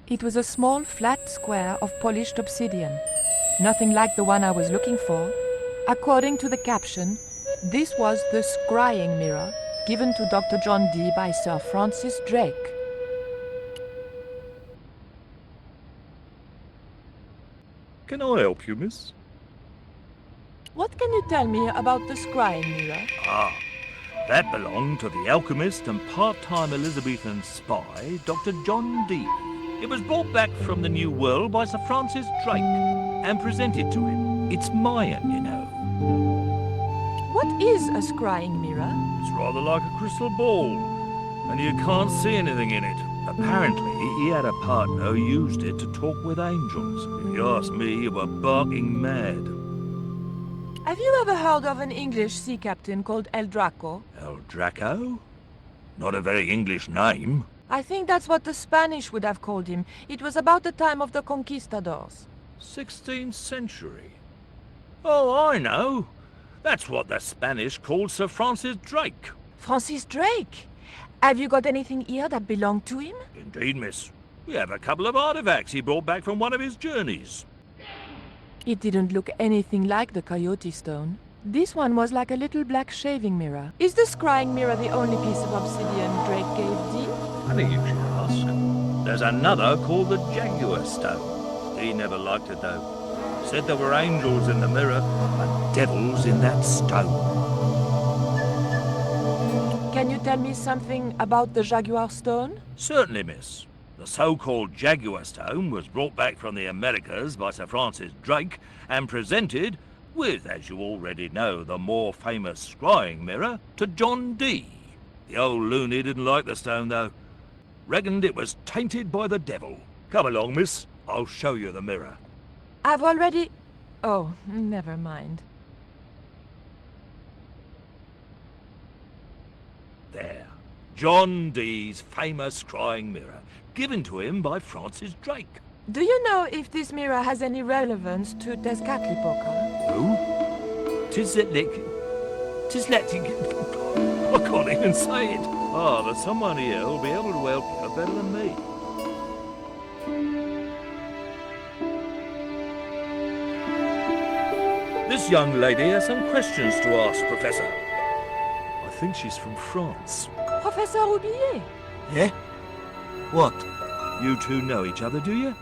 It was a small, flat square of polished obsidian. Nothing like the one I was looking for. According to the caption, this was the scrying mirror given to Dr. John Dee by Sir Francis Drake. Can I help you, miss? What can you tell me about the scrying mirror? Ah, that belonged to the alchemist and part-time Elizabethan spy, Dr. John Dee. It was brought back from the New World by Sir Francis Drake and presented to him. It's Mayan, you know. What is a scrying mirror? It's rather like a crystal ball, and you can't see anything in it. Apparently, he had a partner who used it to talk with angels. If you ask me, you were barking mad. Have you ever heard of an English sea captain called El Draco? El Draco? Not a very English name. I think that's what the Spanish would have called him. It was about the time of the conquistadors. 16th century. Oh, I know. That's what the Spanish called Sir Francis Drake. Francis Drake? Have you got anything here that belonged to him? Indeed, miss. We have a couple of artifacts he brought back from one of his journeys. It didn't look anything like the coyote stone. This one was like a little black shaving mirror. Is the scrying mirror the only piece of obsidian Drake gave Dee? Funny you should ask. There's another called the Jaguar Stone. He never liked it, though. Said there were angels in the mirror and devils in that stone. Can you tell me something about the Jaguar stone? Certainly, miss. The so-called Jaguar Stone was brought back from the Americas by Sir Francis Drake and presented, with, as you already know, the more famous scrying mirror, to John Dee. The old loony didn't like the stone, though. Reckoned it was tainted by the devil. Come along, miss. I'll show you the mirror. I've already... Oh, never mind. There. John Dee's famous scrying mirror, given to him by Francis Drake. Do you know if this mirror has any relevance to Tezcatlipoca? Who? I can't even say it. Ah, there's someone here who'll be able to help you better than me. This young lady has some questions to ask, Professor. I think she's from France. Professor Roubillier? Eh? What? You two know each other, do you?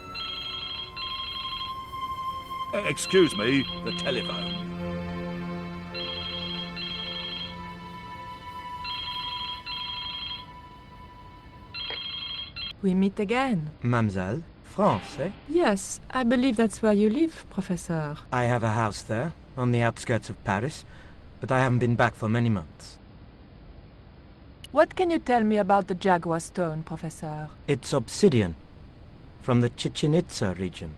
Excuse me, the telephone. We meet again. Mademoiselle? France, eh? Yes, I believe that's where you live, Professor. I have a house there, on the outskirts of Paris, but I haven't been back for many months. What can you tell me about the Jaguar stone, Professor? It's obsidian, from the Chichen Itza region.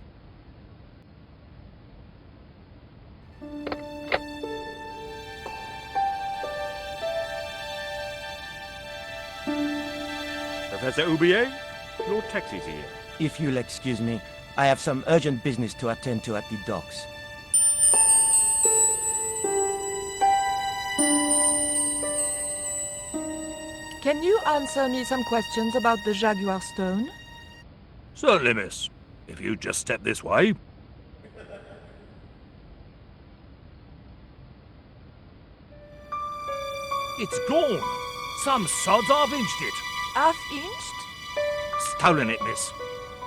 Professor Roubillier, your taxi's here. If you'll excuse me, I have some urgent business to attend to at the docks. Can you answer me some questions about the Jaguar stone? Certainly, miss. If you just step this way. It's gone. Some sods half-inched it. Half-inched? Stolen it, miss.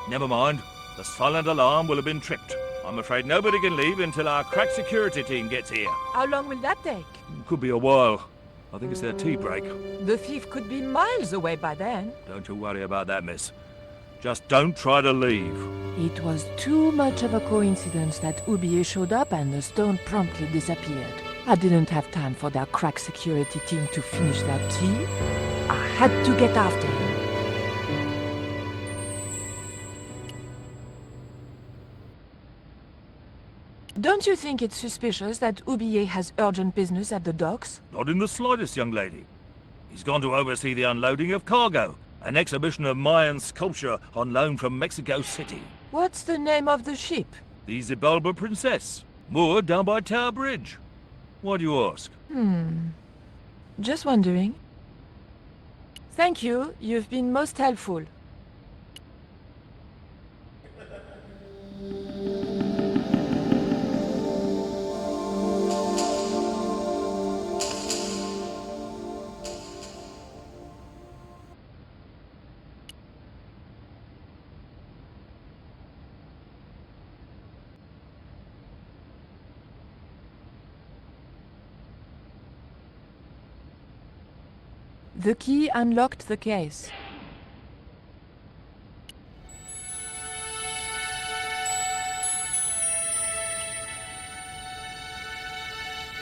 Never mind. The silent alarm will have been tripped. I'm afraid nobody can leave until our crack security team gets here. How long will that take? Could be a while. I think it's their tea break. The thief could be miles away by then. Don't you worry about that, miss. Just don't try to leave. It was too much of a coincidence that Roubillier showed up and the stone promptly disappeared. I didn't have time for their crack security team to finish their tea. I had to get after him. Don't you think it's suspicious that Roubillier has urgent business at the docks? Not in the slightest, young lady. He's gone to oversee the unloading of cargo, an exhibition of Mayan sculpture on loan from Mexico City. What's the name of the ship? The Xibalba Princess, moored down by Tower Bridge. Why do you ask? Just wondering. Thank you. You've been most helpful. The key unlocked the case.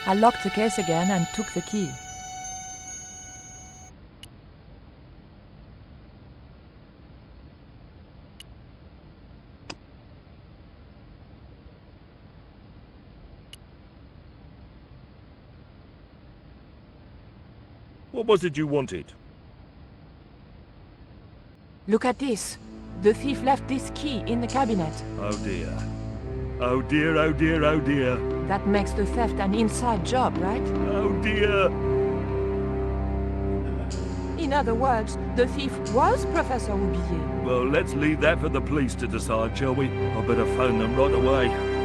I locked the case again and took the key. What was it you wanted? Look at this. The thief left this key in the cabinet. Oh dear. Oh dear, oh dear, oh dear. That makes the theft an inside job, right? Oh dear. In other words, the thief was Professor Oublier. Well, let's leave that for the police to decide, shall we? I better phone them right away.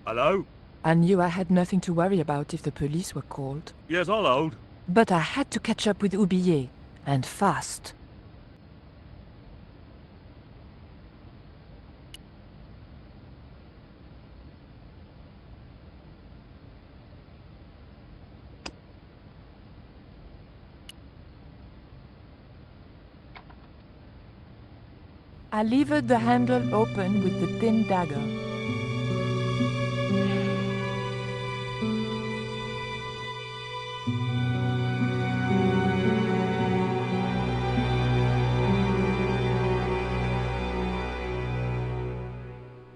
Hello? I knew I had nothing to worry about if the police were called. Yes, I'll hold. But I had to catch up with Oublier, and fast. I levered the handle open with the thin dagger.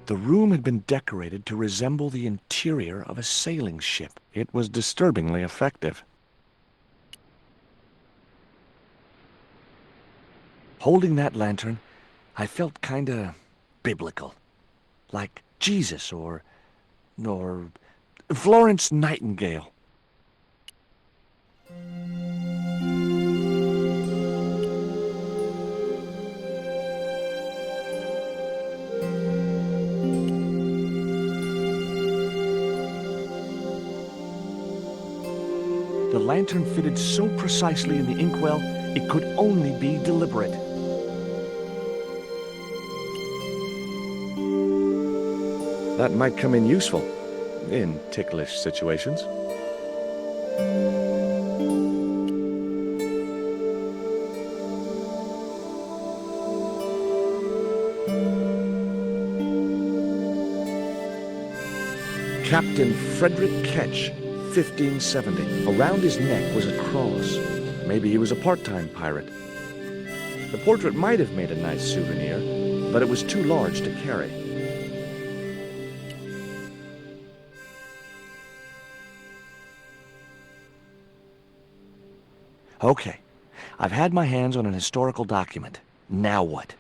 The room had been decorated to resemble the interior of a sailing ship. It was disturbingly effective. Holding that lantern, I felt kinda biblical. Like Jesus or Florence Nightingale. The lantern fitted so precisely in the inkwell, it could only be deliberate. That might come in useful, in ticklish situations. Captain Frederick Ketch, 1570. Around his neck was a cross. Maybe he was a part-time pirate. The portrait might have made a nice souvenir, but it was too large to carry. Okay, I've had my hands on an historical document. Now what?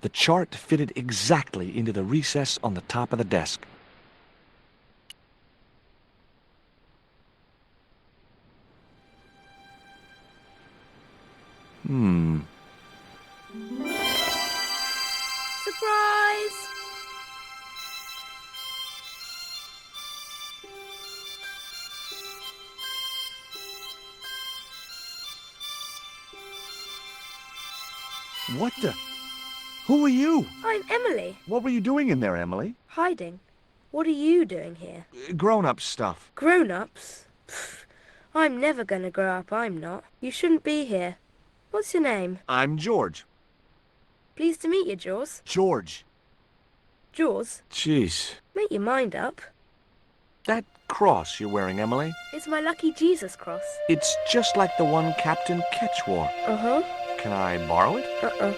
The chart fitted exactly into the recess on the top of the desk. Surprise! What the? Who are you? I'm Emily. What were you doing in there, Emily? Hiding. What are you doing here? Grown-up stuff. Grown-ups? Pfft, I'm never gonna grow up, I'm not. You shouldn't be here. What's your name? I'm George. Pleased to meet you, Jaws. George. Jaws, Jeez. make your mind up. That cross you're wearing, Emily, It's my lucky Jesus cross. it's just like the one Captain Ketch wore. Uh-huh. Can I borrow it? Uh-uh.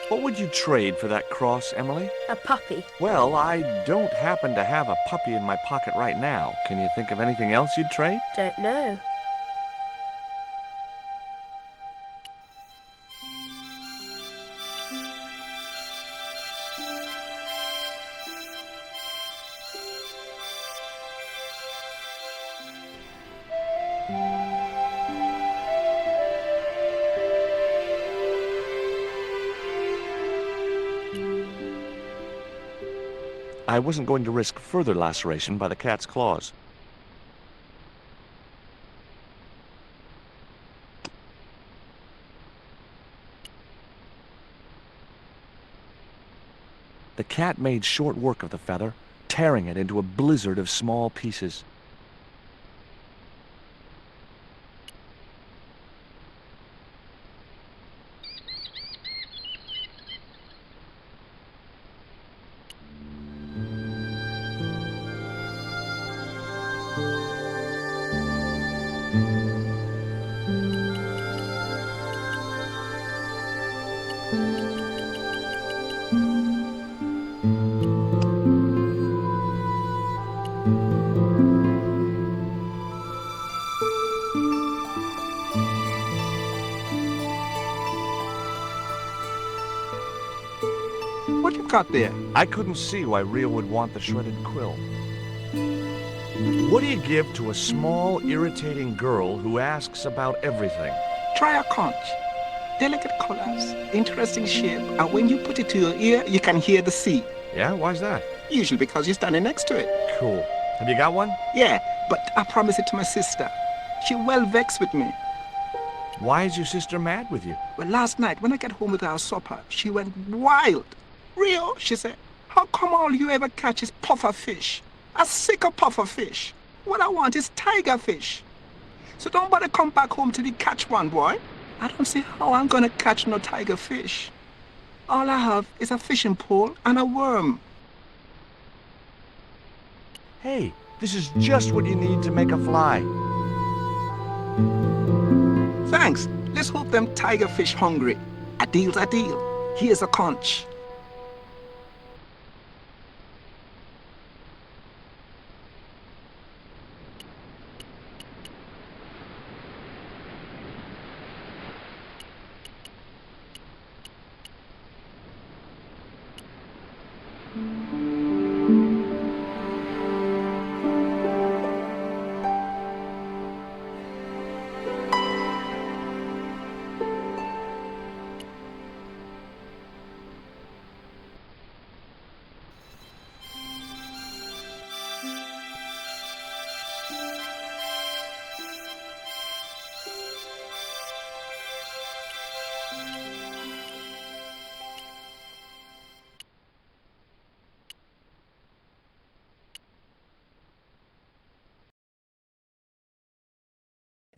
What would you trade for that cross, Emily? A puppy. Well, I don't happen to have a puppy in my pocket right now. Can you think of anything else you'd trade? Don't know. I wasn't going to risk further laceration by the cat's claws. The cat made short work of the feather, tearing it into a blizzard of small pieces. What you got there? I couldn't see why Rio would want the shredded quill. What do you give to a small, irritating girl who asks about everything? Try a conch. Delicate colors, interesting shape, and when you put it to your ear, you can hear the sea. Yeah, why's that? Usually because you're standing next to it. Cool. Have you got one? Yeah, but I promised it to my sister. She well vexed with me. Why is your sister mad with you? Well, last night, when I got home with our supper, she went wild. Rio, she said, how come all you ever catch is puffer fish? A sicker puffer fish. What I want is tiger fish. So don't bother come back home till you catch one, boy. I don't see how I'm gonna catch no tiger fish. All I have is a fishing pole and a worm. Hey, this is just what you need to make a fly. Thanks. Let's hope them tiger fish hungry. A deal's a deal. Here's a conch.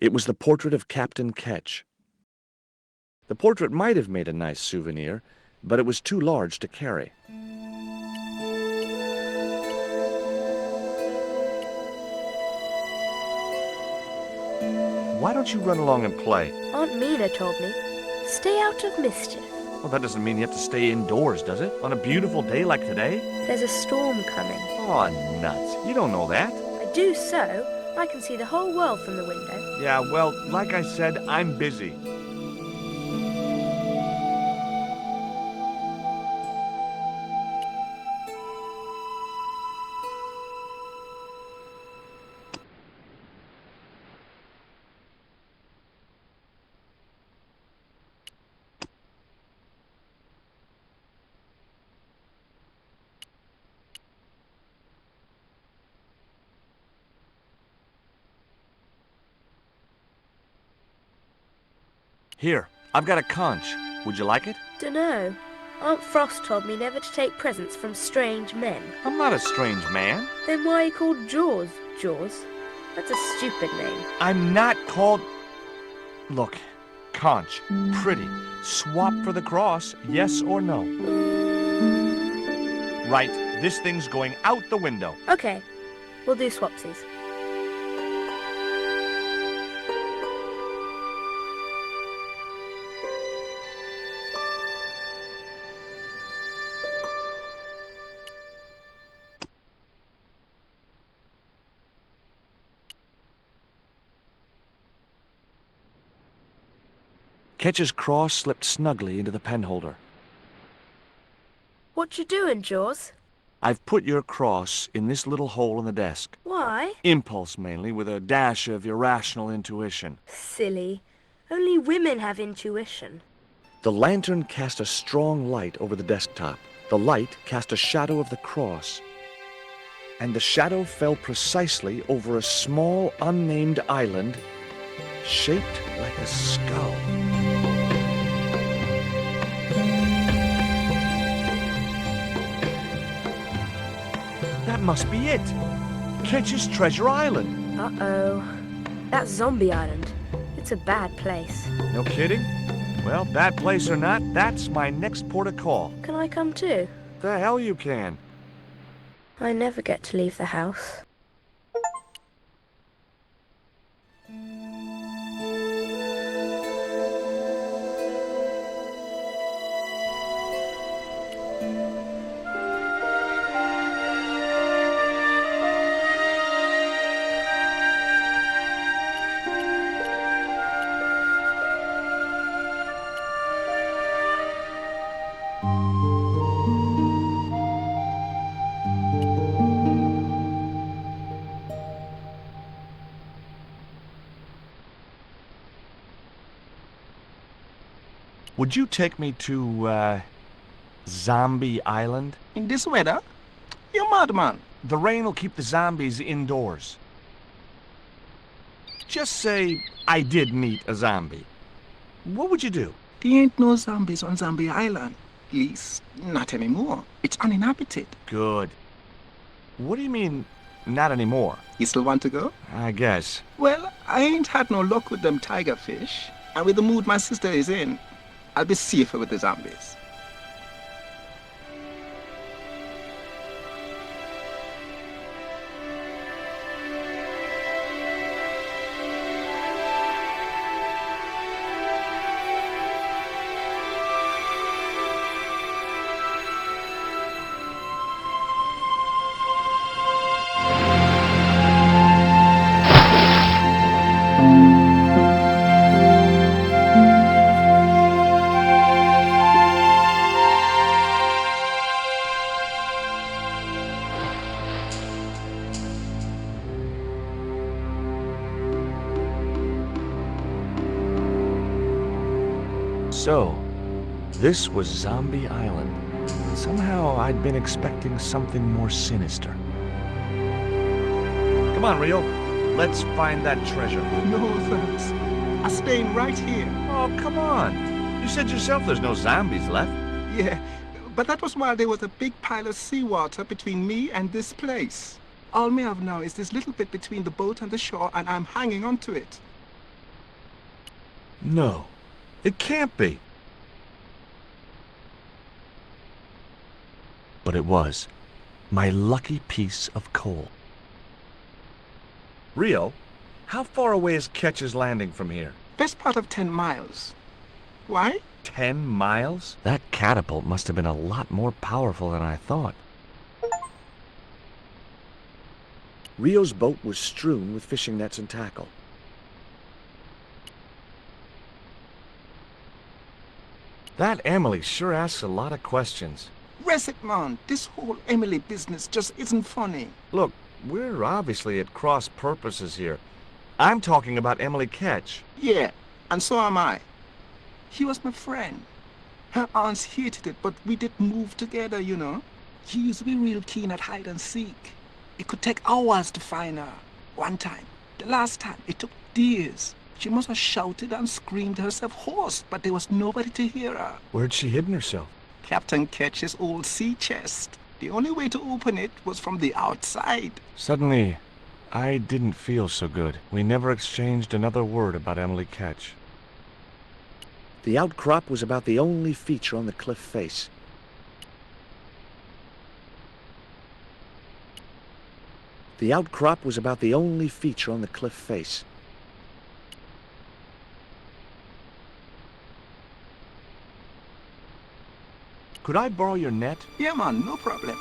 It was the portrait of Captain Ketch. The portrait might have made a nice souvenir, but it was too large to carry. Why don't you run along and play? Aunt Mina told me, stay out of mischief. Well, that doesn't mean you have to stay indoors, does it? On a beautiful day like today? There's a storm coming. Oh, nuts. You don't know that. I do so. I can see the whole world from the window. Yeah, well, like I said, I'm busy. Here, I've got a conch. Would you like it? Dunno. Aunt Frost told me never to take presents from strange men. I'm not a strange man. Then why are you called Jaws, Jaws? That's a stupid name. I'm not called... Look, conch, pretty. Swap for the cross, yes or no? Right, this thing's going out the window. Okay, we'll do swapsies. Ketch's cross slipped snugly into the penholder. What you doing, Jaws? I've put your cross in this little hole in the desk. Why? Impulse, mainly, with a dash of irrational intuition. Silly. Only women have intuition. The lantern cast a strong light over the desktop. The light cast a shadow of the cross. And the shadow fell precisely over a small, unnamed island shaped like a skull. That must be it. Ketch's Treasure Island. Uh-oh. That's Zombie Island. It's a bad place. No kidding? Well, bad place or not, that's my next port of call. Can I come too? The hell you can. I never get to leave the house. Would you take me to, Zombie Island? In this weather? You madman. The rain will keep the zombies indoors. Just say I did meet a zombie. What would you do? There ain't no zombies on Zombie Island. At least, not anymore. It's uninhabited. Good. What do you mean, not anymore? You still want to go? I guess. Well, I ain't had no luck with them tiger fish. And with the mood my sister is in, I'll be safer with the zombies. So, this was Zombie Island. Somehow I'd been expecting something more sinister. Come on, Rio. Let's find that treasure. No thanks. I'm staying right here. Oh, come on. You said yourself there's no zombies left. Yeah, but that was while there was a big pile of seawater between me and this place. All me have now is this little bit between the boat and the shore, and I'm hanging on to it. No, it can't be. But it was. My lucky piece of coal. Rio, how far away is Ketch's Landing from here? Best part of 10 miles. Why? 10 miles? That catapult must have been a lot more powerful than I thought. Rio's boat was strewn with fishing nets and tackle. That Emily sure asks a lot of questions. Rest it, man. This whole Emily business just isn't funny. Look, we're obviously at cross purposes here. I'm talking about Emily Ketch. Yeah, and so am I. He was my friend. Her aunts hated it, but we did move together, you know. She used to be real keen at hide and seek. It could take hours to find her. One time, the last time, it took days. She must have shouted and screamed herself hoarse, but there was nobody to hear her. Where'd she hidden herself? Captain Ketch's old sea chest. The only way to open it was from the outside. Suddenly, I didn't feel so good. We never exchanged another word about Emily Ketch. The outcrop was about the only feature on the cliff face. The outcrop was about the only feature on the cliff face. Could I borrow your net? Yeah, man, no problem.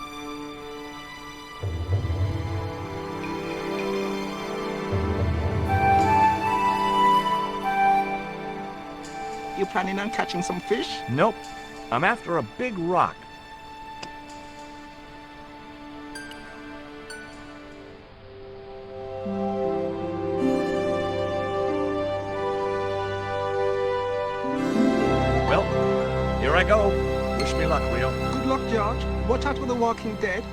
You planning on catching some fish? Nope. I'm after a big rock. Well, here I go. Wish me luck, Rio. Good luck, George. Watch out for the Walking Dead.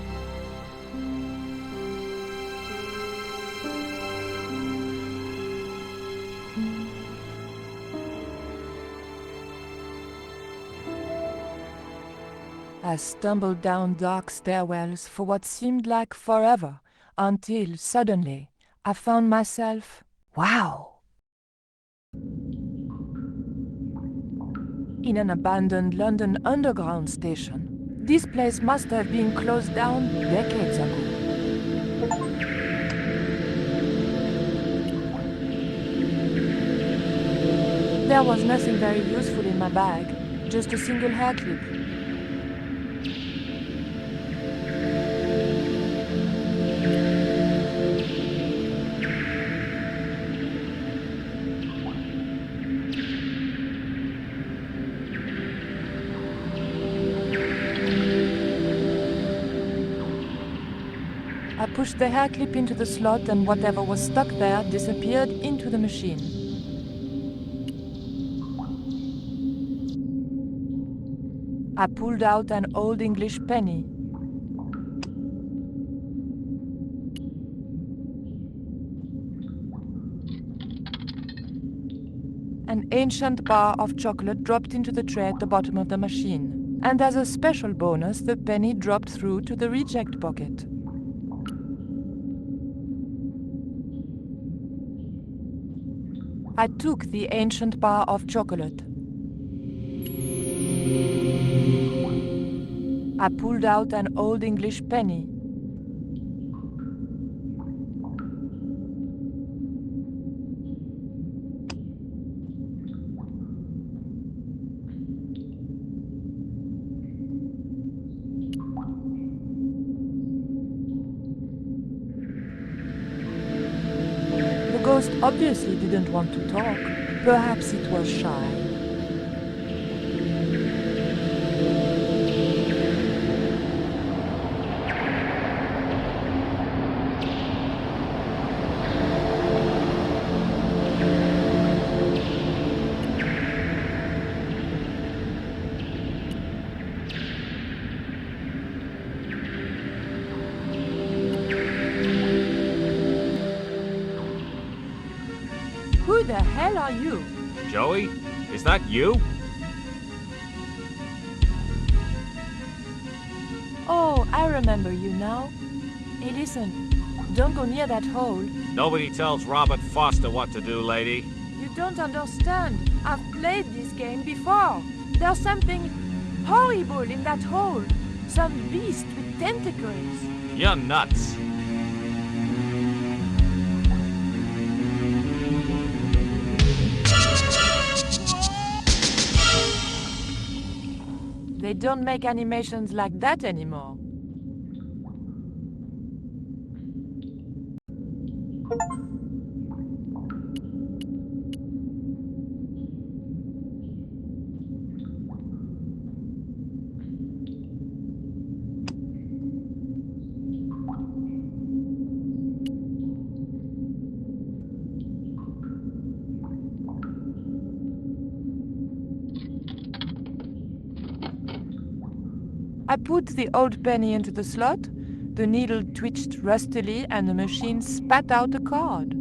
I stumbled down dark stairwells for what seemed like forever, until suddenly I found myself, wow, in an abandoned London Underground station. This place must have been closed down decades ago. There was nothing very useful in my bag, just a single hair clip. I pushed the hair clip into the slot and whatever was stuck there disappeared into the machine. I pulled out an old English penny. An ancient bar of chocolate dropped into the tray at the bottom of the machine. And as a special bonus, the penny dropped through to the reject pocket. I took the ancient bar of chocolate. I pulled out an old English penny. The ghost obviously didn't want to talk. Perhaps it was shy. Who the hell are you? Joey, is that you? Oh, I remember you now. Hey, listen, don't go near that hole. Nobody tells Robert Foster what to do, lady. You don't understand. I've played this game before. There's something horrible in that hole. Some beast with tentacles. You're nuts. They don't make animations like that anymore. I put the old penny into the slot, the needle twitched rustily and the machine spat out a card.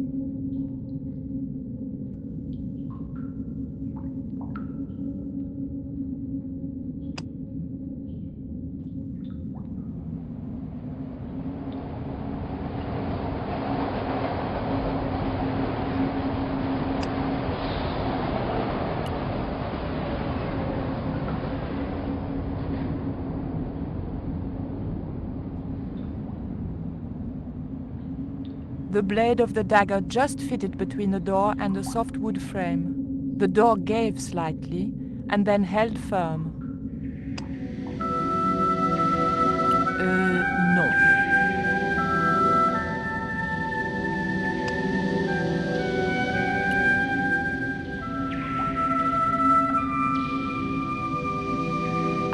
The blade of the dagger just fitted between the door and the soft wood frame. The door gave slightly, and then held firm. No.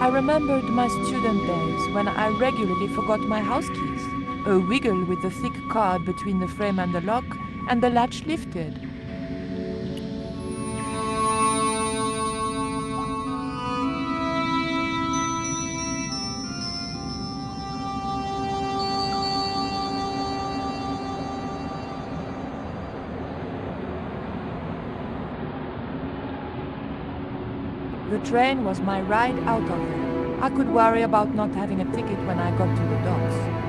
I remembered my student days when I regularly forgot my house keys. A wiggle with the thick card between the frame and the lock, and the latch lifted. The train was my ride out of there. I could worry about not having a ticket when I got to the docks.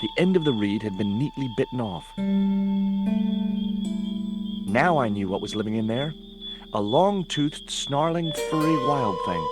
The end of the reed had been neatly bitten off. Now I knew what was living in there. A long-toothed, snarling, furry wild thing.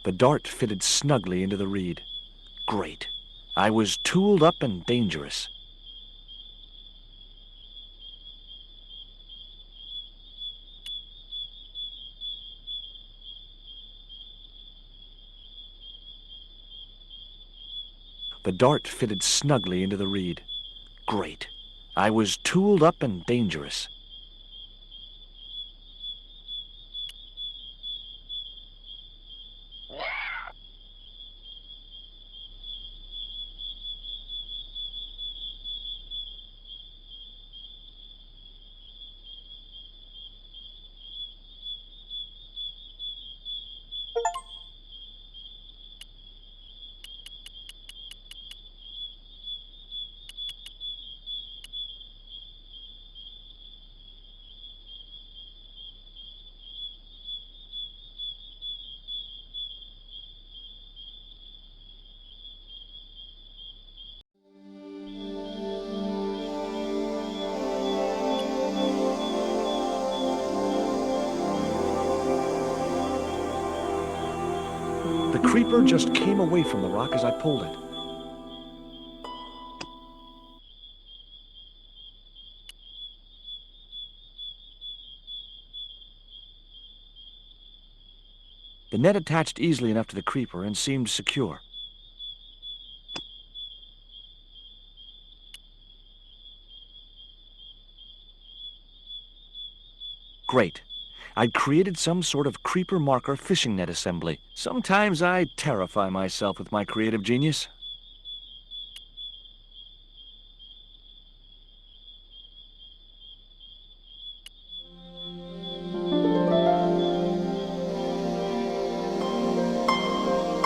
The dart fitted snugly into the reed. Great. I was tooled up and dangerous. The dart fitted snugly into the reed. Great. I was tooled up and dangerous. The creeper just came away from the rock as I pulled it. The net attached easily enough to the creeper and seemed secure. Great. I'd created some sort of creeper marker fishing net assembly. Sometimes I terrify myself with my creative genius.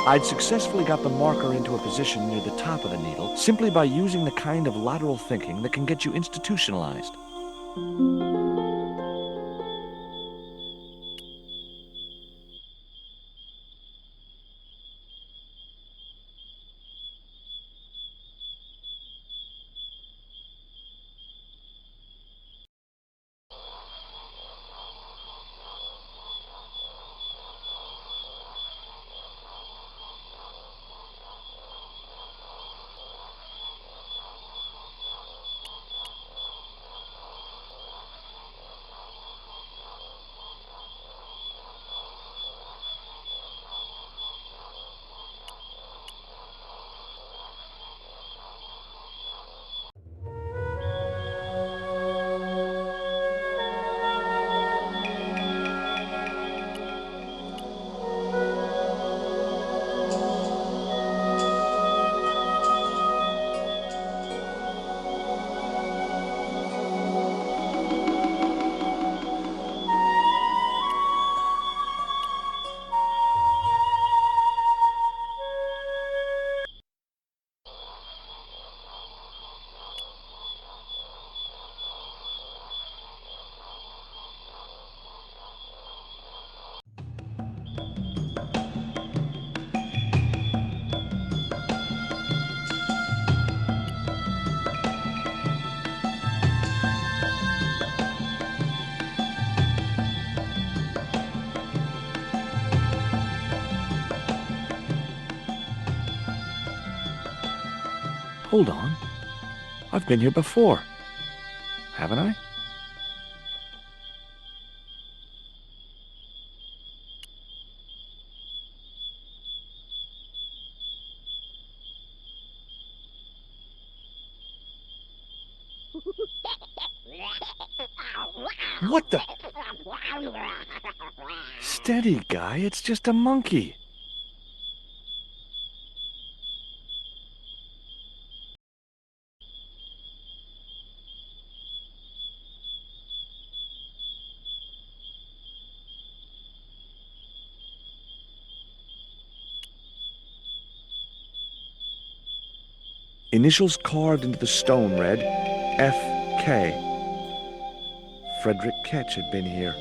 I'd successfully got the marker into a position near the top of the needle simply by using the kind of lateral thinking that can get you institutionalized. Hold on. I've been here before. Haven't I? What the? Steady, guy. It's just a monkey. Initials carved into the stone read F.K. Frederick Ketch had been here.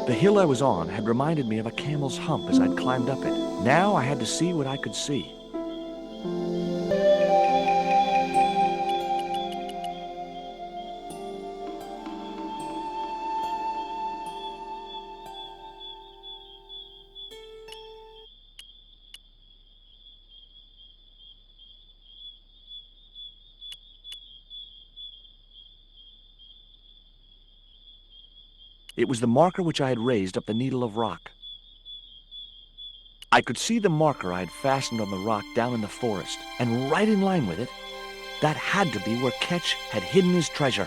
The hill I was on had reminded me of a camel's hump as I'd climbed up it. Now I had to see what I could see. It was the marker which I had raised up the needle of rock. I could see the marker I had fastened on the rock down in the forest, and right in line with it, that had to be where Ketch had hidden his treasure.